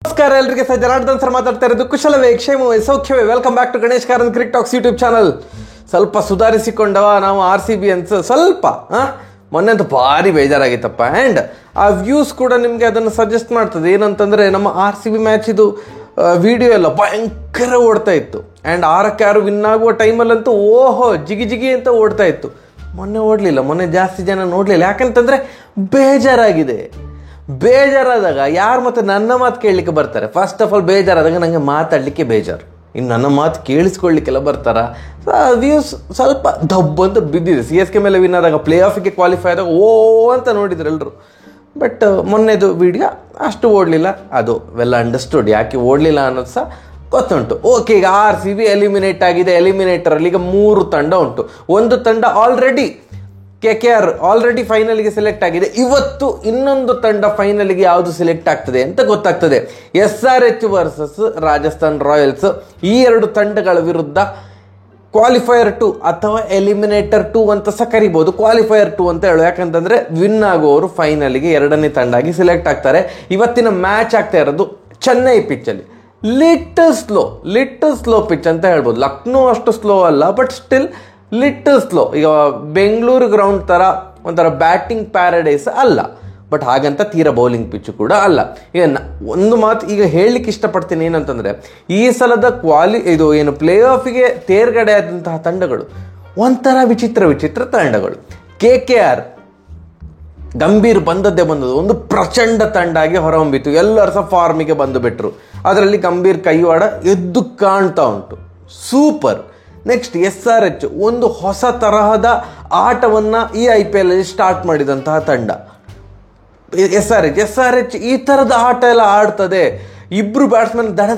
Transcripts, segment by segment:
ನಮಸ್ಕಾರ ಎಲ್ಲರಿಗೆ, sir Janardhan sir ಮಾತಾಡ್ತಾ ಇರೋದು. ಕುಶಲವೇ, ಕ್ಷೇಮವೇ, ಸೌಖ್ಯವೇ. Welcome back to Ganesh Karan cricket talks YouTube channel. ಸ್ವಲ್ಪ ಸುಧಾರಿಸಿಕೊಂಡವ ನಾವು RCB ಅನ್ಸ ಸ್ವಲ್ಪ ಮೊನ್ನೆ ಅಂತೂ ಭಾರಿ ಬೇಜಾರಾಗಿತ್ತಪ್ಪ. ಆ್ಯಂಡ್ ಆ ವ್ಯೂಸ್ ಕೂಡ ನಿಮಗೆ ಅದನ್ನು ಸಜೆಸ್ಟ್ ಮಾಡ್ತದೆ. ಏನಂತಂದರೆ ನಮ್ಮ RCB ಮ್ಯಾಚ್ ಇದು ವಿಡಿಯೋ ಎಲ್ಲ ಭಯಂಕರ ಓಡ್ತಾ ಇತ್ತು. ಆ್ಯಂಡ್ 6-6 ವಿನ್ ಆಗುವ ಟೈಮಲ್ಲಂತೂ ಓಹೋ ಜಿಗಿ ಜಿಗಿ ಅಂತ ಓಡ್ತಾ ಇತ್ತು. ಮೊನ್ನೆ ಓಡಲಿಲ್ಲ, ಮೊನ್ನೆ ಜಾಸ್ತಿ ಜನ ನೋಡಲಿಲ್ಲ. ಯಾಕಂತಂದರೆ ಬೇಜಾರಾದಾಗ ಯಾರು ಮತ್ತೆ ನನ್ನ ಮಾತು ಕೇಳಲಿಕ್ಕೆ ಬರ್ತಾರೆ? ಫಸ್ಟ್ ಆಫ್ ಆಲ್ ಬೇಜಾರಾದಾಗ ನನಗೆ ಮಾತಾಡಲಿಕ್ಕೆ ಬೇಜಾರು, ಇನ್ನು ನನ್ನ ಮಾತು ಕೇಳಿಸ್ಕೊಳ್ಳಿಕ್ಕೆಲ್ಲ ಬರ್ತಾರ. ವ್ಯೂಸ್ ಸ್ವಲ್ಪ ದಬ್ಬಂತ ಬಿದ್ದಿದೆ. CSK ಮೇಲೆ ವಿನ್ ಆದಾಗ, ಪ್ಲೇ ಆಫಿಗೆ ಕ್ವಾಲಿಫೈ ಆದಾಗ ಓ ಅಂತ ನೋಡಿದ್ರು ಎಲ್ಲರೂ. ಬಟ್ ಮೊನ್ನೆದು ವಿಡಿಯೋ ಅಷ್ಟು ಓಡಲಿಲ್ಲ. ಅದು ವೆಲ್ ಅಂಡರ್ಸ್ಟುಡ್ ಯಾಕೆ ಓಡಲಿಲ್ಲ ಅನ್ನೋದು ಸಹ ಗೊತ್ತುಂಟು. ಓಕೆ, ಈಗ RCB ಎಲಿಮಿನೇಟ್ ಆಗಿದೆ. ಎಲಿಮಿನೇಟರಲ್ಲಿ ಈಗ 3 ತಂಡ ಉಂಟು. ಒಂದು ತಂಡ ಆಲ್ರೆಡಿ KKR ಆಲ್ರೆಡಿ ಫೈನಲ್ಗೆ ಸೆಲೆಕ್ಟ್ ಆಗಿದೆ. ಇವತ್ತು ಇನ್ನೊಂದು ತಂಡ ಫೈನಲ್ಗೆ ಯಾವುದು ಸೆಲೆಕ್ಟ್ ಆಗ್ತದೆ ಅಂತ ಗೊತ್ತಾಗ್ತದೆ. SRH versus Rajasthan Royals. ಈ 2 ತಂಡಗಳ ವಿರುದ್ಧ ಕ್ವಾಲಿಫೈಯರ್ 2 ಅಥವಾ ಎಲಿಮಿನೇಟರ್ 2 ಅಂತ ಸಹ ಕರಿಬಹುದು. ಕ್ವಾಲಿಫೈಯರ್ 2 ಅಂತ ಹೇಳು, ಯಾಕಂತಂದ್ರೆ ವಿನ್ ಆಗುವವರು ಫೈನಲ್ಗೆ 2ನೇ ತಂಡ ಆಗಿ ಸೆಲೆಕ್ಟ್ ಆಗ್ತಾರೆ. ಇವತ್ತಿನ ಮ್ಯಾಚ್ ಆಗ್ತಾ ಇರೋದು ಚೆನ್ನೈ ಪಿಚ್ಚಲ್ಲಿ. ಲಿಟಲ್ ಸ್ಲೋ ಪಿಚ್ ಅಂತ ಹೇಳ್ಬೋದು. ಲಕ್ನೋ ಅಷ್ಟು ಸ್ಲೋ ಅಲ್ಲ, ಬಟ್ ಸ್ಟಿಲ್ ಲಿಟಲ್ ಸ್ಲೋ. ಈಗ ಬೆಂಗಳೂರು ಗ್ರೌಂಡ್ ಥರ ಒಂಥರ ಬ್ಯಾಟಿಂಗ್ ಪ್ಯಾರಡೈಸ್ ಅಲ್ಲ, ಬಟ್ ಹಾಗಂತ ತೀರಾ ಬೌಲಿಂಗ್ ಪಿಚ್ ಕೂಡ ಅಲ್ಲ. ಈಗ ಒಂದು ಮಾತು ಈಗ ಹೇಳಲಿಕ್ಕೆ ಇಷ್ಟಪಡ್ತೀನಿ, ಏನಂತಂದರೆ ಈ ಸಲದ ಇದು ಏನು ಪ್ಲೇ ಆಫಿಗೆ ತೇರ್ಗಡೆ ಆದಂತಹ ತಂಡಗಳು ಒಂಥರ ವಿಚಿತ್ರ ತಂಡಗಳು. KKR ಗಂಭೀರ್ ಬಂದದ್ದೇ ಒಂದು ಪ್ರಚಂಡ ತಂಡ ಆಗಿ ಹೊರಹೊಮ್ಮಿತು. ಎಲ್ಲರೂ ಸಹ ಫಾರ್ಮಿಗೆ ಬಂದು ಬಿಟ್ರು. ಅದರಲ್ಲಿ ಗಂಭೀರ್ ಕೈವಾಡ ಎದ್ದು ಕಾಣ್ತಾ ಉಂಟು, ಸೂಪರ್. ನೆಕ್ಸ್ಟ್ SRH ಒಂದು ಹೊಸ ತರಹದ ಆಟವನ್ನು ಈ IPL ಅಲ್ಲಿ ಸ್ಟಾರ್ಟ್ ಮಾಡಿದಂತಹ ತಂಡ. SRH ಈ ಥರದ ಆಟ ಎಲ್ಲ ಆಡ್ತದೆ. ಇಬ್ಬರು ಬ್ಯಾಟ್ಸ್ಮನ್ ದಡ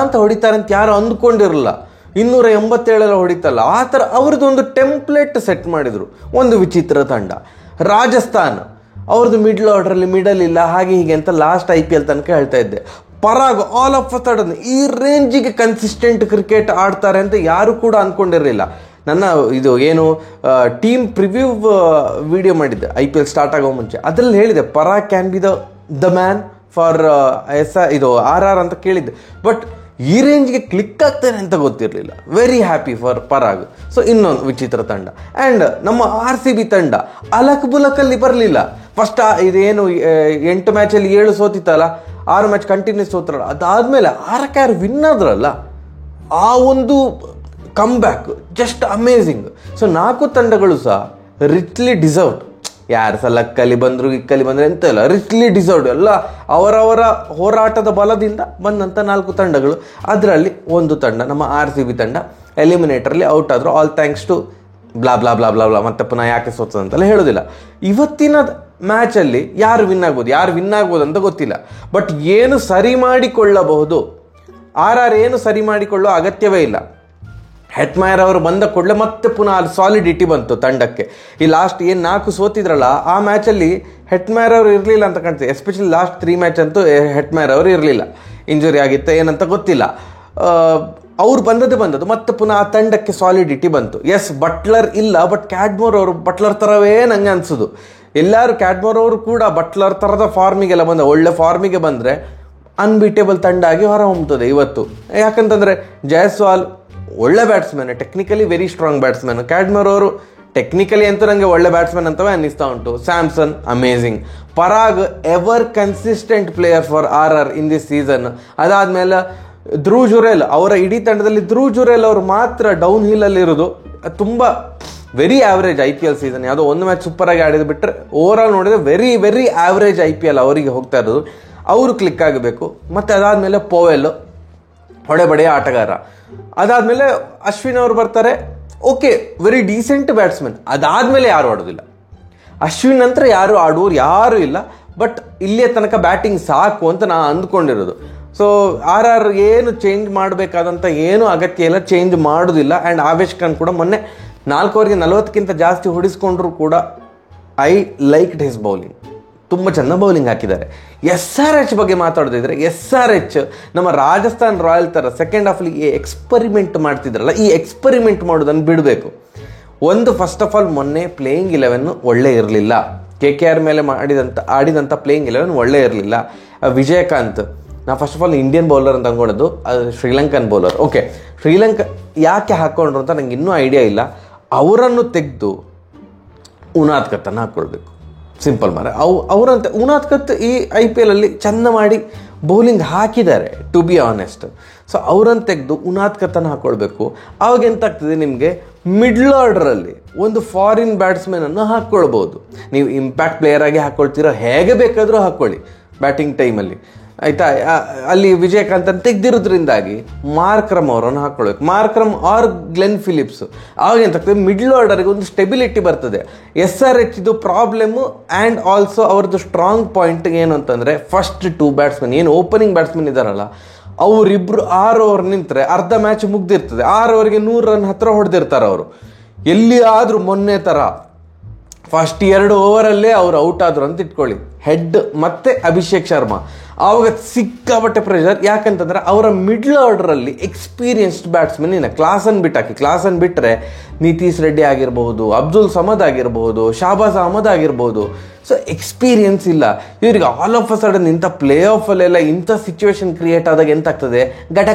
ಅಂತ ಹೊಡಿತಾರೆ ಅಂತ ಯಾರು ಅಂದ್ಕೊಂಡಿರಲ್ಲ. 287 ಹೊಡಿತಲ್ಲ, ಆ ಥರ ಅವ್ರದ್ದೊಂದು ಟೆಂಪ್ಲೇಟ್ ಸೆಟ್ ಮಾಡಿದರು. ಒಂದು ವಿಚಿತ್ರ ತಂಡ. ರಾಜಸ್ಥಾನ್ ಅವ್ರದ್ದು ಮಿಡಲ್ ಇಲ್ಲ, ಹಾಗೆ ಹೀಗೆ ಅಂತ ಲಾಸ್ಟ್ IPL ತನಕ ಹೇಳ್ತಾ ಇದ್ದೆ. Parag all of a sudden ಈ ರೇಂಜಿಗೆ ಕನ್ಸಿಸ್ಟೆಂಟ್ ಕ್ರಿಕೆಟ್ ಆಡ್ತಾರೆ ಅಂತ ಯಾರು ಕೂಡ ಅಂದ್ಕೊಂಡಿರಲಿಲ್ಲ. ನನ್ನ ಇದು ಏನು ಟೀಮ್ ಪ್ರಿವ್ಯೂ ವಿಡಿಯೋ ಮಾಡಿದ್ದೆ IPL ಸ್ಟಾರ್ಟ್ ಆಗೋ ಮುಂಚೆ, ಅದರಲ್ಲಿ ಹೇಳಿದೆ Parag can be the man for RR ಅಂತ ಕೇಳಿದ್ದೆ. ಬಟ್ ಈ ರೇಂಜ್ಗೆ ಕ್ಲಿಕ್ ಆಗ್ತಾನೆ ಅಂತ ಗೊತ್ತಿರಲಿಲ್ಲ. Very happy for Parag. So ಇನ್ನೊಂದು ವಿಚಿತ್ರ ತಂಡ. ಆ್ಯಂಡ್ ನಮ್ಮ RCB ತಂಡ ಅಲಕ್ ಬುಲಕಲ್ಲಿ ಬರಲಿಲ್ಲ. ಫಸ್ಟ್ ಇದೇನು 8 ಮ್ಯಾಚಲ್ಲಿ 7 ಸೋತಿತ್ತಲ್ಲ, 6 ಮ್ಯಾಚ್ ಕಂಟಿನ್ಯೂಸ್ ಸೋತ್ರಲ್ಲ, ಅದಾದಮೇಲೆ 6-6 ವಿನ್ ಆದ್ರಲ್ಲ, ಆ ಒಂದು come back just amazing. So 4 ತಂಡಗಳು ಸಹ ರಿಚ್ಲಿ ಡಿಸರ್ವ್ಡ್. ಯಾರು ಸಹ ಲಕ್ಕಲ್ಲಿ ಬಂದರು ಇಕ್ಕಲ್ಲಿ ಬಂದರೆ ಎಂತ ಇಲ್ಲ, ರಿಚ್ಲಿ ಡಿಸರ್ವ್ಡ್. ಎಲ್ಲ ಅವರವರ ಹೋರಾಟದ ಬಲದಿಂದ ಬಂದಂಥ 4 ತಂಡಗಳು. ಅದರಲ್ಲಿ ಒಂದು ತಂಡ ನಮ್ಮ RCB ತಂಡ ಎಲಿಮಿನೇಟರ್ಲಿ ಔಟ್ ಆದರು. All thanks to blah blah blah blah blah. ಮತ್ತೆ ಪುನಃ ಯಾಕೆ ಸೋತದಂತೆಲ್ಲ ಹೇಳೋದಿಲ್ಲ. ಇವತ್ತಿನ ಮ್ಯಾಚಲ್ಲಿ ಯಾರು ವಿನ್ ಆಗ್ಬೋದು ಅಂತ ಗೊತ್ತಿಲ್ಲ. ಬಟ್ ಏನು ಸರಿ ಮಾಡಿಕೊಳ್ಳಬಹುದು, RR ಏನು ಸರಿ ಮಾಡಿಕೊಳ್ಳೋ ಅಗತ್ಯವೇ ಇಲ್ಲ. ಹೆಟ್ಮೈರ್ ಅವರು ಬಂದ ಕೂಡಲೇ ಮತ್ತೆ ಪುನಃ ಅಲ್ಲಿ ಸಾಲಿಡಿಟಿ ಬಂತು ತಂಡಕ್ಕೆ. ಈ ಲಾಸ್ಟ್ ಏನು 4 ಸೋತಿದ್ರಲ್ಲ, ಆ ಮ್ಯಾಚಲ್ಲಿ ಹೆಟ್ಮೈರ್ ಅವರು ಇರಲಿಲ್ಲ ಅಂತ ಕಾಣ್ತದೆ. ಎಸ್ಪೆಷಲಿ ಲಾಸ್ಟ್ 3 ಮ್ಯಾಚ್ ಅಂತೂ ಹೆಟ್ಮೈರ್ ಅವರು ಇರಲಿಲ್ಲ. ಇಂಜುರಿ ಆಗಿತ್ತ ಏನಂತ ಗೊತ್ತಿಲ್ಲ. ಅವ್ರು ಬಂದದ್ದು ಮತ್ತೆ ಪುನಃ ಆ ತಂಡಕ್ಕೆ ಸಾಲಿಡಿಟಿ ಬಂತು. ಎಸ್, ಬಟ್ಲರ್ ಇಲ್ಲ, ಬಟ್ ಕ್ಯಾಡ್ಮೋರ್ ಅವರು ಬಟ್ಲರ್ ಥರವೇ ನಂಗೆ ಅನಿಸೋದು. ಎಲ್ಲರೂ ಕ್ಯಾಡ್ಮೋರ್ ಅವರು ಕೂಡ ಬಟ್ಲರ್ ಥರದ ಫಾರ್ಮಿಗೆಲ್ಲ ಒಳ್ಳೆ ಫಾರ್ಮಿಗೆ ಬಂದರೆ ಅನ್ಬೀಟೇಬಲ್ ತಂಡ ಆಗಿ ಹೊರಹೊಮ್ಮುತ್ತದೆ ಇವತ್ತು. ಯಾಕಂತಂದರೆ ಜಯಸ್ವಾಲ್ ಒಳ್ಳೆ batsman, technically very strong batsman. Cadmore ಅವರು ಟೆಕ್ನಿಕಲಿ ಅಂತೂ ನನಗೆ ಒಳ್ಳೆ ಬ್ಯಾಟ್ಸ್ಮನ್ ಅಂತವೇ ಅನ್ನಿಸ್ತಾ ಉಂಟು. Samson amazing. Parag ever consistent player for RR in this season. ಅದಾದಮೇಲೆ ಧ್ರುವ್ ಜುರೇಲ್, ಅವರ ಇಡೀ ತಂಡದಲ್ಲಿ ಧ್ರುವ್ ಜುರೇಲ್ ಅವರು ಮಾತ್ರ ಡೌನ್ ಹಿಲ್ಲಲ್ಲಿ ಇರೋದು. ತುಂಬ ವೆರಿ ಆವ್ರೇಜ್ IPL ಸೀಸನ್. ಯಾವುದೋ ಒಂದು ಮ್ಯಾಚ್ ಸೂಪರಾಗಿ ಆಡಿದ್ದು ಬಿಟ್ಟರೆ ಓವರ್ ಆಲ್ ನೋಡಿದರೆ ವೆರಿ ಆವ್ರೇಜ್ IPL ಅವರಿಗೆ ಹೋಗ್ತಾ ಇರೋದು. ಅವರು ಕ್ಲಿಕ್ ಆಗಬೇಕು. ಮತ್ತು ಅದಾದಮೇಲೆ ಪೋವೆಲ್ ಹೊಡೆಬಡೆಯ ಆಟಗಾರ. ಅದಾದಮೇಲೆ ಅಶ್ವಿನ್ ಅವರು ಬರ್ತಾರೆ. Okay, very decent batsman. ಅದಾದಮೇಲೆ ಯಾರು ಆಡೋದಿಲ್ಲ. ಅಶ್ವಿನ್ ನಂತರ ಆಡುವವರು ಯಾರೂ ಇಲ್ಲ. ಬಟ್ ಇಲ್ಲಿಯ ತನಕ ಬ್ಯಾಟಿಂಗ್ ಸಾಕು ಅಂತ ನಾನು ಅಂದ್ಕೊಂಡಿರೋದು. ಸೊ RR ಏನು ಚೇಂಜ್ ಮಾಡಬೇಕಾದಂಥ ಏನೂ ಅಗತ್ಯ ಇಲ್ಲ, ಚೇಂಜ್ ಮಾಡೋದಿಲ್ಲ. ಆ್ಯಂಡ್ ಆವೇಶ್ ಖಾನ್ ಕೂಡ ಮೊನ್ನೆ 4 ಓವರ್ಗೆ 40ಕ್ಕಿಂತ ಜಾಸ್ತಿ ಹೊಡಿಸ್ಕೊಂಡ್ರು ಕೂಡ ಐ ಲೈಕ್ಡ್ ಹಿಸ್ ಬೌಲಿಂಗ್. ತುಂಬ ಚೆನ್ನಾಗಿ ಬೌಲಿಂಗ್ ಹಾಕಿದ್ದಾರೆ. SRH ಬಗ್ಗೆ ಮಾತಾಡೋದಿದ್ರೆ, SRH ನಮ್ಮ ರಾಜಸ್ಥಾನ್ ರಾಯಲ್ ಥರ ಸೆಕೆಂಡ್ ಹಾಫಲ್ಲಿ ಎಕ್ಸ್ಪರಿಮೆಂಟ್ ಮಾಡ್ತಿದ್ರಲ್ಲ, ಈ ಎಕ್ಸ್ಪರಿಮೆಂಟ್ ಮಾಡೋದನ್ನು ಬಿಡಬೇಕು. ಒಂದು ಫಸ್ಟ್ ಆಫ್ ಆಲ್ ಮೊನ್ನೆ ಪ್ಲೇಯಿಂಗ್ 11 ಒಳ್ಳೆ ಇರಲಿಲ್ಲ. KKR ಮೇಲೆ ಆಡಿದಂಥ ಪ್ಲೇಯಿಂಗ್ 11 ಒಳ್ಳೆ ಇರಲಿಲ್ಲ. ವಿಜಯಕಾಂತ್ ನಾ first of all Indian bowler ಅಂತ ಅಂದ್ಕೊಂಡದ್ದು, ಅದು ಶ್ರೀಲಂಕನ್ ಬೌಲರ್. ಓಕೆ, ಶ್ರೀಲಂಕಾ ಯಾಕೆ ಹಾಕ್ಕೊಂಡ್ರು ಅಂತ ನಂಗೆ ಇನ್ನೂ ಐಡಿಯಾ ಇಲ್ಲ. ಅವರನ್ನು ತೆಗೆದು ಉನಾದ್ಕತ್ತನ್ನು ಹಾಕ್ಕೊಳ್ಬೇಕು, ಸಿಂಪಲ್ ಮಾರೆ. ಅವರಂತೆ ಉನಾದ್ಕತ್ ಈ IPL ಅಲ್ಲಿ ಚೆಂದ ಮಾಡಿ ಬೌಲಿಂಗ್ ಹಾಕಿದ್ದಾರೆ, ಟು ಬಿ ಆನೆಸ್ಟ್. ಸೊ ಅವರನ್ನು ತೆಗೆದು ಉನಾದ್ಕತ್ತನ್ನು ಹಾಕ್ಕೊಳ್ಬೇಕು. ಆವಾಗ ಎಂತಾಗ್ತದೆ, ನಿಮಗೆ ಮಿಡ್ಲ್ ಆರ್ಡರಲ್ಲಿ ಒಂದು ಫಾರಿನ್ ಬ್ಯಾಟ್ಸ್ಮನನ್ನು ಹಾಕ್ಕೊಳ್ಬೋದು. ನೀವು ಇಂಪ್ಯಾಕ್ಟ್ ಪ್ಲೇಯರ್ ಆಗಿ ಹಾಕ್ಕೊಳ್ತೀರೋ, ಹೇಗೆ ಬೇಕಾದರೂ ಹಾಕ್ಕೊಳ್ಳಿ ಬ್ಯಾಟಿಂಗ್ ಟೈಮಲ್ಲಿ, ಆಯಿತಾ. ಅಲ್ಲಿ ವಿಜಯಕಾಂತನ್ನು ತೆಗೆದಿರೋದ್ರಿಂದಾಗಿ ಮಾರ್ಕ್ರಮ್ ಅವರನ್ನು ಹಾಕ್ಕೊಳ್ಬೇಕು, ಮಾರ್ಕ್ರಮ್ ಆರ್ ಗ್ಲೆನ್ ಫಿಲಿಪ್ಸ್. ಆವಾಗ ಎಂತಾಗ್ತದೆ, ಮಿಡ್ಲ್ ಆರ್ಡರ್ಗೆ ಒಂದು ಸ್ಟೆಬಿಲಿಟಿ ಬರ್ತದೆ. SRH ಇದು ಪ್ರಾಬ್ಲಮ್ಮು. ಆ್ಯಂಡ್ ಆಲ್ಸೋ ಅವ್ರದ್ದು ಸ್ಟ್ರಾಂಗ್ ಪಾಯಿಂಟ್ ಏನು ಅಂತಂದರೆ, ಫಸ್ಟ್ 2 ಬ್ಯಾಟ್ಸ್ಮನ್ ಏನು ಓಪನಿಂಗ್ ಬ್ಯಾಟ್ಸ್ಮನ್ ಇದ್ದಾರಲ್ಲ, ಅವರಿಬ್ಬರು 6 ಓವರ್ ನಿಂತರೆ ಅರ್ಧ ಮ್ಯಾಚ್ ಮುಗ್ದಿರ್ತದೆ. 6 ಓವರ್ಗೆ 100 ರನ್ ಹತ್ರ ಹೊಡೆದಿರ್ತಾರೆ ಅವರು. ಎಲ್ಲಿ ಆದರೂ ಮೊನ್ನೆ ಥರ ಫಸ್ಟ್ 2 ಓವರಲ್ಲೇ ಅವ್ರು ಔಟ್ ಆದರು ಅಂತ ಇಟ್ಕೊಳ್ಳಿ, ಹೆಡ್ ಮತ್ತು ಅಭಿಷೇಕ್ ಶರ್ಮಾ. ಆವಾಗ ಸಿಕ್ಕಾಪಟ್ಟೆ ಪ್ರೆಷರ್. ಯಾಕಂತಂದರೆ ಅವರ ಮಿಡ್ಲ್ ಆರ್ಡರಲ್ಲಿ ಎಕ್ಸ್ಪೀರಿಯನ್ಸ್ಡ್ ಬ್ಯಾಟ್ಸ್ಮನ್ ಇಲ್ಲ. ಕ್ಲಾಸನ್ನು ಬಿಟ್ಟರೆ ನಿತೀಶ್ ರೆಡ್ಡಿ ಆಗಿರ್ಬೋದು, ಅಬ್ದುಲ್ ಸಮದ್ ಆಗಿರ್ಬೋದು, ಶಾಬಾಜ್ ಅಹಮದ್ ಆಗಿರ್ಬೋದು. ಸೊ ಎಕ್ಸ್ಪೀರಿಯನ್ಸ್ ಇಲ್ಲ ಇವರಿಗೆ. ಆಲ್ ಆಫ್ ಅ ಸಡನ್ ಇಂಥ ಪ್ಲೇ ಆಫಲ್ಲೆಲ್ಲ ಇಂಥ ಸಿಚುವೇಶನ್ ಕ್ರಿಯೇಟ್ ಆದಾಗ ಎಂತಾಗ್ತದೆ, ಗಟ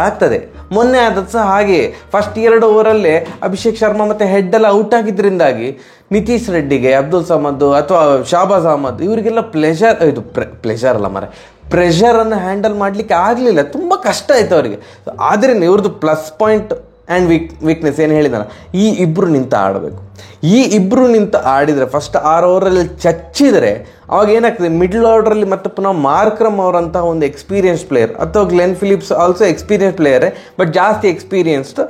ಆಗ್ತದೆ. ಮೊನ್ನೆ ಆದದ್ದು ಸಹ ಹಾಗೆ. ಫಸ್ಟ್ 2 ಓವರಲ್ಲೇ ಅಭಿಷೇಕ್ ಶರ್ಮಾ ಮತ್ತು ಹೆಡ್ಡೆಲ್ಲ ಔಟ್ ಆಗಿದ್ದರಿಂದಾಗಿ ನಿತೀಶ್ ರೆಡ್ಡಿಗೆ, ಅಬ್ದುಲ್ ಸಮದ್ ಅಥವಾ ಶಾಬಾಜ್ ಅಹಮದ್ ಇವರಿಗೆಲ್ಲ ಪ್ಲೆಷರ್ ಅಲ್ಲ ಮಾರೆ, ಪ್ರೆಷರನ್ನು ಹ್ಯಾಂಡಲ್ ಮಾಡಲಿಕ್ಕೆ ಆಗಲಿಲ್ಲ. ತುಂಬ ಕಷ್ಟ ಆಯಿತು ಅವರಿಗೆ. ಆದರೆ ಇವ್ರದ್ದು ಪ್ಲಸ್ ಪಾಯಿಂಟ್ ಆ್ಯಂಡ್ ವೀಕ್ನೆಸ್ ಏನು ಹೇಳಿದಾನ, ಈ ಇಬ್ಬರು ನಿಂತು ಆಡಬೇಕು. ಈ ಇಬ್ಬರು ನಿಂತು ಆಡಿದರೆ ಫಸ್ಟ್ 6 ಓವರಲ್ಲಿ ಚಚ್ಚಿದರೆ ಅವಾಗ ಏನಾಗ್ತದೆ, ಮಿಡ್ಲ್ ಆರ್ಡ್ರಲ್ಲಿ ಮತ್ತೆ ಪುನಃ ಮಾರ್ಕ್ರಮ್ ಅವರಂತಹ ಒಂದು ಎಕ್ಸ್ಪೀರಿಯನ್ಸ್ ಪ್ಲೇಯರ್, ಅಥವಾ ಗ್ಲೆನ್ ಫಿಲಿಪ್ಸ್ ಆಲ್ಸೋ ಎಕ್ಸ್ಪೀರಿಯನ್ಸ್ ಪ್ಲೇಯರೇ, ಬಟ್ ಜಾಸ್ತಿ ಎಕ್ಸ್ಪೀರಿಯನ್ಸ್ಡ್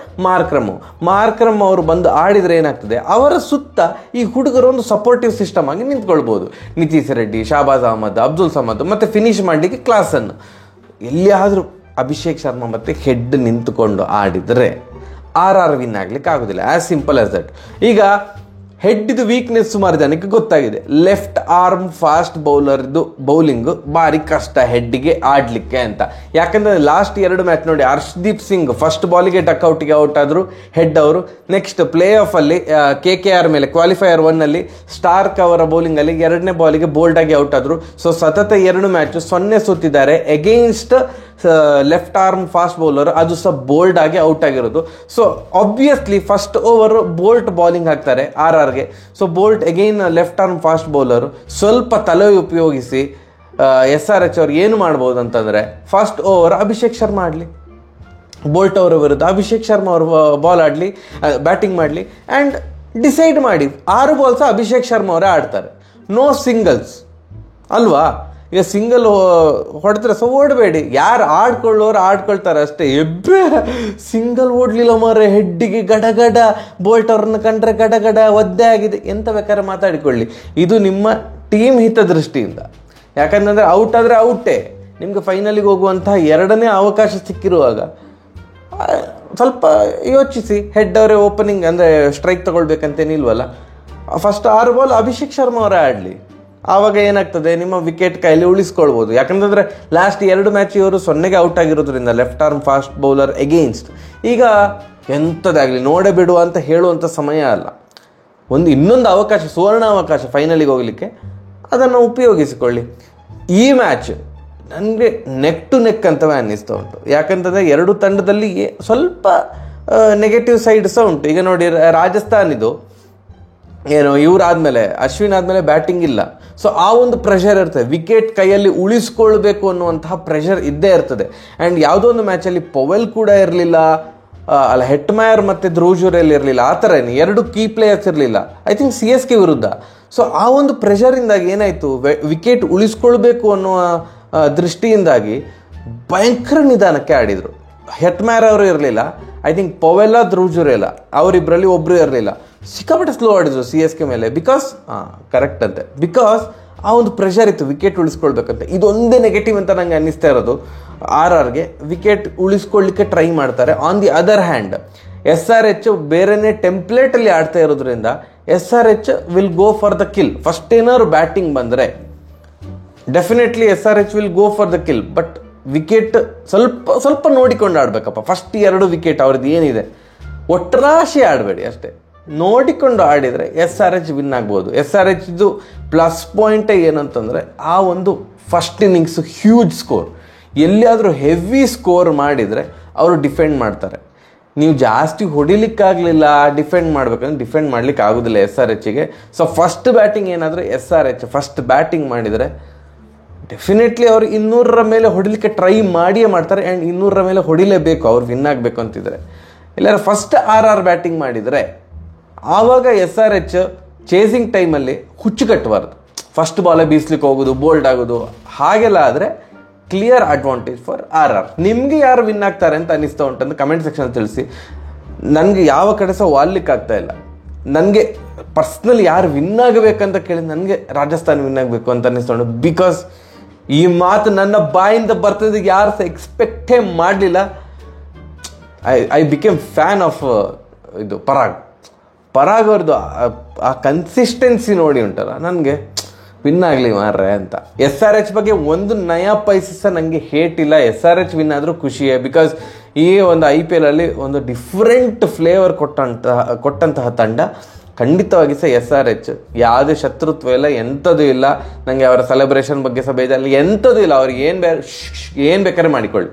ಮಾರ್ಕ್ರಮ್ ಅವರು ಬಂದು ಆಡಿದರೆ ಏನಾಗ್ತದೆ, ಅವರ ಸುತ್ತ ಈ ಹುಡುಗರು ಒಂದು ಸಪೋರ್ಟಿವ್ ಸಿಸ್ಟಮ್ ಆಗಿ ನಿಂತ್ಕೊಳ್ಬೋದು. ನಿತೀಶ್ ರೆಡ್ಡಿ, ಶಾಬಾಜ್ ಅಹಮದ್, ಅಬ್ದುಲ್ ಸಮದ್, ಮತ್ತು ಫಿನಿಶ್ ಮಾಡಲಿಕ್ಕೆ ಕ್ಲಾಸನ್ನು. ಎಲ್ಲಿಯಾದರೂ ಅಭಿಷೇಕ್ ಶರ್ಮಾ ಮತ್ತು ಹೆಡ್ ನಿಂತುಕೊಂಡು ಆಡಿದರೆ RR ವಿನ್ ಆಗ್ಲಿಕ್ಕೆ ಆಗೋದಿಲ್ಲ. As simple as that. ಈಗ ಹೆಡ್ದು ವೀಕ್ನೆಸ್ ಸುಮಾರು ಜನಕ್ಕೆ ಗೊತ್ತಾಗಿದೆ. ಲೆಫ್ಟ್ ಆರ್ಮ್ ಫಾಸ್ಟ್ ಬೌಲರ್ದು ಬೌಲಿಂಗು ಭಾರಿ ಕಷ್ಟ ಹೆಡ್ಗೆ ಆಡಲಿಕ್ಕೆ ಅಂತ. ಯಾಕಂದರೆ ಲಾಸ್ಟ್ 2 ಮ್ಯಾಚ್ ನೋಡಿ, ಹರ್ಷದೀಪ್ ಸಿಂಗ್ ಫಸ್ಟ್ ಬಾಲಿಗೆ ಡಕ್ಔಟಿಗೆ ಔಟ್ ಆದರು ಹೆಡ್ ಅವರು. ನೆಕ್ಸ್ಟ್ ಪ್ಲೇ ಆಫಲ್ಲಿ KKR ಮೇಲೆ ಕ್ವಾಲಿಫೈಯರ್ 1ನಲ್ಲಿ ಸ್ಟಾರ್ಕ್ ಅವರ ಬೌಲಿಂಗಲ್ಲಿ 2ನೇ ಬಾಲಿಗೆ ಬೋಲ್ಡಾಗಿ ಔಟ್ ಆದರು. ಸೊ ಸತತ 2 ಮ್ಯಾಚ್ 0 ಸೋತಿದ್ದಾರೆ against left arm fast bowler, ಅದು ಸಹ ಬೋಲ್ಡ್ ಆಗಿ ಔಟ್ ಆಗಿರೋದು. So obviously first over Boult bowling ಹಾಕ್ತಾರೆ RRಗೆ. So Boult again left arm fast bowler, ಸ್ವಲ್ಪ ತಲೆ ಉಪಯೋಗಿಸಿ SRH ಅವ್ರು ಏನು ಮಾಡ್ಬೋದು ಅಂತಂದರೆ, ಫಸ್ಟ್ ಓವರ್ ಅಭಿಷೇಕ್ ಶರ್ಮಾ ಆಡಲಿ, ಬೋಲ್ಟ್ ಅವರ ವಿರುದ್ಧ ಅಭಿಷೇಕ್ ಶರ್ಮಾ ಅವರು ಬ್ಯಾಟಿಂಗ್ ಮಾಡಲಿ, ಆ್ಯಂಡ್ ಡಿಸೈಡ್ ಮಾಡಿ 6 ಬಾಲ್ಸ್ ಅಭಿಷೇಕ್ ಶರ್ಮಾ ಅವರೇ ಆಡ್ತಾರೆ. ನೋ ಸಿಂಗಲ್ಸ್ ಅಲ್ವಾ. ಈಗ ಸಿಂಗಲ್ ಹೊಡೆದ್ರೆ ಸೊ ಓಡಬೇಡಿ, ಯಾರು ಆಡ್ಕೊಳ್ಳೋರು ಆಡ್ಕೊಳ್ತಾರೆ ಅಷ್ಟೇ. ಸಿಂಗಲ್ ಓಡಲಿಲ್ಲ ಮಾರೆ, ಹೆಡ್ಡಿಗೆ ಗಡಗಡ, ಬೋಲ್ಟ್ ಅವ್ರನ್ನ ಕಂಡ್ರೆ ಗಡಗಡ, ಒದ್ದೆ ಆಗಿದೆ, ಎಂತ ಬೇಕಾದ್ರೆ ಮಾತಾಡಿಕೊಳ್ಳಿ. ಇದು ನಿಮ್ಮ ಟೀಮ್ ಹಿತದೃಷ್ಟಿಯಿಂದ. ಯಾಕಂತಂದರೆ ಔಟ್ ಆದರೆ ಔಟೇ. ನಿಮಗೆ ಫೈನಲಿಗೆ ಹೋಗುವಂತಹ 2ನೇ ಅವಕಾಶ ಸಿಕ್ಕಿರುವಾಗ ಸ್ವಲ್ಪ ಯೋಚಿಸಿ. ಹೆಡ್ ಅವರೇ ಓಪನಿಂಗ್ ಅಂದರೆ ಸ್ಟ್ರೈಕ್ ತೊಗೊಳ್ಬೇಕಂತೇನಿಲ್ವಲ್ಲ. ಫಸ್ಟ್ 6 ಬಾಲ್ ಅಭಿಷೇಕ್ ಶರ್ಮಾ ಅವರೇ ಆಡಲಿ. ಆವಾಗ ಏನಾಗ್ತದೆ, ನಿಮ್ಮ ವಿಕೆಟ್ ಕೈಯಲ್ಲಿ ಉಳಿಸ್ಕೊಳ್ಬೋದು. ಯಾಕಂತಂದರೆ ಲಾಸ್ಟ್ 2 ಮ್ಯಾಚ್ ಇವರು 0ಗೆ ಔಟ್ ಆಗಿರೋದ್ರಿಂದ left arm fast bowler against. ಈಗ ಎಂಥದ್ದಾಗಲಿ ನೋಡೇ ಬಿಡುವ ಅಂತ ಹೇಳುವಂಥ ಸಮಯ ಅಲ್ಲ. ಇನ್ನೊಂದು ಅವಕಾಶ, ಸುವರ್ಣ ಅವಕಾಶ ಫೈನಲಿಗೆ ಹೋಗಲಿಕ್ಕೆ, ಅದನ್ನು ಉಪಯೋಗಿಸಿಕೊಳ್ಳಿ. ಈ ಮ್ಯಾಚ್ ನನಗೆ ನೆಕ್ ಟು ನೆಕ್ ಅಂತವೇ ಅನ್ನಿಸ್ತಾ ಉಂಟು. ಯಾಕಂತಂದರೆ 2 ತಂಡದಲ್ಲಿ ಸ್ವಲ್ಪ ನೆಗೆಟಿವ್ ಸೈಡ್ ಸಹ ಉಂಟು. ಈಗ ನೋಡಿ, ರಾಜಸ್ಥಾನ್ ಇದು ಏನು ಇವರಾದ್ಮೇಲೆ ಅಶ್ವಿನ್ ಆದಮೇಲೆ ಬ್ಯಾಟಿಂಗ್ ಇಲ್ಲ. ಸೊ ಆ ಒಂದು ಪ್ರೆಷರ್ ಇರ್ತದೆ, ವಿಕೆಟ್ ಕೈಯಲ್ಲಿ ಉಳಿಸ್ಕೊಳ್ಬೇಕು ಅನ್ನುವಂತಹ ಪ್ರೆಷರ್ ಇದ್ದೇ ಇರ್ತದೆ. ಆ್ಯಂಡ್ ಯಾವುದೋ ಒಂದು ಮ್ಯಾಚಲ್ಲಿ ಪೊವೆಲ್ ಕೂಡ ಇರಲಿಲ್ಲ, ಹೆಟ್ಮಯರ್ ಮತ್ತು ಧ್ರುವ್ ಇರಲಿಲ್ಲ. ಆ ಥರ 2 ಕೀ ಪ್ಲೇಯರ್ಸ್ ಇರಲಿಲ್ಲ, ಐ ಥಿಂಕ್ CSK ವಿರುದ್ಧ. ಸೊ ಆ ಒಂದು ಪ್ರೆಷರಿಂದಾಗಿ ಏನಾಯಿತು, ವಿಕೆಟ್ ಉಳಿಸ್ಕೊಳ್ಬೇಕು ಅನ್ನುವ ದೃಷ್ಟಿಯಿಂದಾಗಿ ಭಯಂಕರ ನಿಧಾನಕ್ಕೆ ಆಡಿದರು. ಹೆಟ್ಮ್ಯಾರ್ ಅವರು ಇರಲಿಲ್ಲ, ಐ ಥಿಂಕ್ ಪೊವೆಲ್ಲ ಧ್ರುವ್ ಅವರಿಬ್ಬರಲ್ಲಿ ಒಬ್ಬರು ಇರಲಿಲ್ಲ. ಸಿಕ್ಕಾಪಟ್ಟೆ ಸ್ಲೋ ಆಡಿದ್ರು CSK ಮೇಲೆ. ಬಿಕಾಸ್ ಆ ಒಂದು ಪ್ರೆಷರ್ ಇತ್ತು ವಿಕೆಟ್ ಉಳಿಸ್ಕೊಳ್ಬೇಕಂತ. ಇದೊಂದೇ ನೆಗೆಟಿವ್ ಅಂತ ನಂಗೆ ಅನ್ನಿಸ್ತಾ ಇರೋದು. RRಗೆ ವಿಕೆಟ್ ಉಳಿಸ್ಕೊಳ್ಳಿಕ್ಕೆ ಟ್ರೈ ಮಾಡ್ತಾರೆ. On the other hand SRH ಬೇರೆನೇ ಟೆಂಪ್ಲೇಟಲ್ಲಿ ಆಡ್ತಾ ಇರೋದ್ರಿಂದ SRH will go for the kill. First ಏನಾದ್ರು ಬ್ಯಾಟಿಂಗ್ ಬಂದರೆ definitely SRH will go for the kill. But wicket ಸ್ವಲ್ಪ ನೋಡಿಕೊಂಡು ಆಡಬೇಕಪ್ಪ. ಫಸ್ಟ್ 2 ವಿಕೆಟ್ ಅವ್ರದ್ದು ಏನಿದೆ ಒಟ್ಟರಾಶಿ ಆಡಬೇಡಿ, ಅಷ್ಟೇ ನೋಡಿಕೊಂಡು ಆಡಿದರೆ SRH ವಿನ್ ಆಗ್ಬೋದು. SRHದು ಪ್ಲಸ್ ಪಾಯಿಂಟೇ ಏನಂತಂದರೆ ಆ ಒಂದು ಫಸ್ಟ್ ಇನ್ನಿಂಗ್ಸು ಹ್ಯೂಜ್ ಸ್ಕೋರ್. ಎಲ್ಲಿಯಾದರೂ ಹೆವಿ ಸ್ಕೋರ್ ಮಾಡಿದರೆ ಅವರು ಡಿಫೆಂಡ್ ಮಾಡ್ತಾರೆ. ನೀವು ಜಾಸ್ತಿ ಹೊಡಿಲಿಕ್ಕಾಗಲಿಲ್ಲ, ಡಿಫೆಂಡ್ ಮಾಡ್ಬೇಕಂದ್ರೆ ಡಿಫೆಂಡ್ ಮಾಡ್ಲಿಕ್ಕೆ ಆಗೋದಿಲ್ಲ SRHಗೆ. ಸೊ ಫಸ್ಟ್ ಬ್ಯಾಟಿಂಗ್ ಏನಾದರೂ SRH ಫಸ್ಟ್ ಬ್ಯಾಟಿಂಗ್ ಮಾಡಿದರೆ ಡೆಫಿನೆಟ್ಲಿ ಅವ್ರು 200ರ ಮೇಲೆ ಹೊಡಿಲಿಕ್ಕೆ ಟ್ರೈ ಮಾಡಿಯೇ ಮಾಡ್ತಾರೆ. ಆ್ಯಂಡ್ 200ರ ಮೇಲೆ ಹೊಡಿಲೇಬೇಕು ಅವ್ರು ವಿನ್ ಆಗಬೇಕು ಅಂತಿದ್ರೆ. ಇಲ್ಲಾಂದ್ರೆ ಫಸ್ಟ್ RR ಬ್ಯಾಟಿಂಗ್ ಮಾಡಿದರೆ ಆವಾಗ SRH ಚೇಸಿಂಗ್ ಟೈಮಲ್ಲಿ ಹುಚ್ಚು ಕಟ್ಟಬಾರ್ದು, ಫಸ್ಟ್ ಬಾಲೇ ಬೀಸ್ಲಿಕ್ಕೆ ಹೋಗೋದು, ಬೋಲ್ಡ್ ಆಗೋದು, ಹಾಗೆಲ್ಲ ಆದರೆ ಕ್ಲಿಯರ್ ಅಡ್ವಾಂಟೇಜ್ ಫಾರ್ RR. ನಿಮಗೆ ಯಾರು ವಿನ್ ಆಗ್ತಾರೆ ಅಂತ ಅನ್ನಿಸ್ತಾ ಉಂಟಂತ ಕಮೆಂಟ್ ಸೆಕ್ಷನ್ ತಿಳಿಸಿ. ನನಗೆ ಯಾವ ಕಡೆ ಸಹ ವಾಲ್ಲಿಕ್ಕೆ ಆಗ್ತಾ ಇಲ್ಲ. ನನಗೆ ಪರ್ಸ್ನಲಿ ಯಾರು ವಿನ್ ಆಗಬೇಕಂತ ಕೇಳಿ ನನಗೆ ರಾಜಸ್ಥಾನ್ ವಿನ್ ಆಗಬೇಕು ಅಂತ ಅನ್ನಿಸ್ತಾ ಉಂಟು. ಬಿಕಾಸ್ ಈ ಮಾತು ನನ್ನ ಬಾಯಿಂದ ಬರ್ತದೆ, ಯಾರು ಸಹ ಎಕ್ಸ್ಪೆಕ್ಟೇ ಮಾಡಲಿಲ್ಲ. ಐ ಬಿಕೇಮ್ ಫ್ಯಾನ್ ಆಫ್ ಇದು ಪರಾಗ್ ಅವ್ರದ್ದು ಆ ಕನ್ಸಿಸ್ಟೆನ್ಸಿ ನೋಡಿ ಉಂಟಲ್ಲ, ನನಗೆ ವಿನ್ ಆಗಲಿ ಮಾರ್ರೆ ಅಂತ. SRH ಬಗ್ಗೆ ಒಂದು ನಯಾ ಪೈಸೆ ಸಹ ನನಗೆ ಹೇಟ್ ಇಲ್ಲ. SRH ವಿನ್ ಆದರೂ ಖುಷಿಯೇ. ಬಿಕಾಸ್ ಈ ಒಂದು IPL ಅಲ್ಲಿ ಒಂದು ಡಿಫ್ರೆಂಟ್ ಫ್ಲೇವರ್ ಕೊಟ್ಟಂತಹ ತಂಡ ಖಂಡಿತವಾಗಿ ಸಹ SRH. ಯಾವುದೇ ಶತ್ರುತ್ವ ಇಲ್ಲ, ಎಂಥದ್ದು ಇಲ್ಲ. ನನಗೆ ಅವರ ಸೆಲೆಬ್ರೇಷನ್ ಬಗ್ಗೆ ಸಹ ಬೇಜಾರಿಲ್ಲ, ಎಂಥದ್ದು ಇಲ್ಲ. ಅವ್ರಿಗೆ ಏನು ಬೇಕಾದ್ರೆ ಮಾಡಿಕೊಳ್ಳಿ,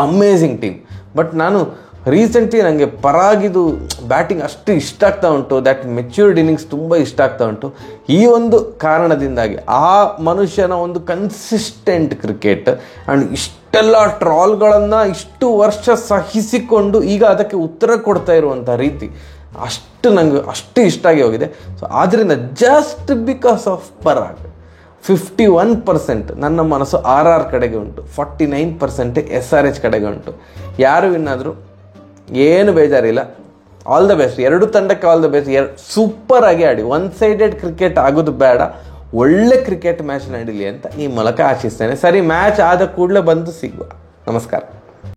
ಅಮೇಝಿಂಗ್ ಟೀಮ್. ಬಟ್ ನಾನು ರೀಸೆಂಟ್ಲಿ ನನಗೆ ಪರಾಗಿದು ಬ್ಯಾಟಿಂಗ್ ಅಷ್ಟು ಇಷ್ಟ ಆಗ್ತಾ ಉಂಟು, ದ್ಯಾಟ್ ಮೆಚ್ಯೂರ್ಡ್ ಇನ್ನಿಂಗ್ಸ್ ತುಂಬ ಇಷ್ಟ ಆಗ್ತಾ ಉಂಟು. ಈ ಒಂದು ಕಾರಣದಿಂದಾಗಿ ಆ ಮನುಷ್ಯನ ಒಂದು ಕನ್ಸಿಸ್ಟೆಂಟ್ ಕ್ರಿಕೆಟ್ ಆ್ಯಂಡ್ ಇಷ್ಟೆಲ್ಲ ಟ್ರಾಲ್ಗಳನ್ನು ಇಷ್ಟು ವರ್ಷ ಸಹಿಸಿಕೊಂಡು ಈಗ ಅದಕ್ಕೆ ಉತ್ತರ ಕೊಡ್ತಾ ಇರುವಂಥ ರೀತಿ ನನಗೆ ಅಷ್ಟು ಇಷ್ಟ ಆಗಿ ಹೋಗಿದೆ. ಸೊ ಆದ್ದರಿಂದ ಜಸ್ಟ್ ಬಿಕಾಸ್ ಆಫ್ ಪರಾಗ್ 51% ನನ್ನ ಮನಸ್ಸು RR ಕಡೆಗೆ ಉಂಟು, 49% SRH ಕಡೆಗೆ ಉಂಟು. ಯಾರು ವಿನ್ ಆದರೂ ಏನು ಬೇಜಾರಿಲ್ಲ. ಆಲ್ ದ ಬೆಸ್ಟ್, ಎರಡು ತಂಡಕ್ಕೆ ಆಲ್ ದ ಬೆಸ್ಟ್. ಸೂಪರ್ ಆಗಿ ಆಡಿ, ಒನ್ ಸೈಡೆಡ್ ಕ್ರಿಕೆಟ್ ಆಗೋದು ಬೇಡ, ಒಳ್ಳೆ ಕ್ರಿಕೆಟ್ ಮ್ಯಾಚ್ ನಡೀಲಿ ಅಂತ ಈ ಮೂಲಕ ಆಶಿಸ್ತೇನೆ. ಸರಿ, ಮ್ಯಾಚ್ ಆದ ಕೂಡಲೇ ಬಂದು ಸಿಗುವ. ನಮಸ್ಕಾರ.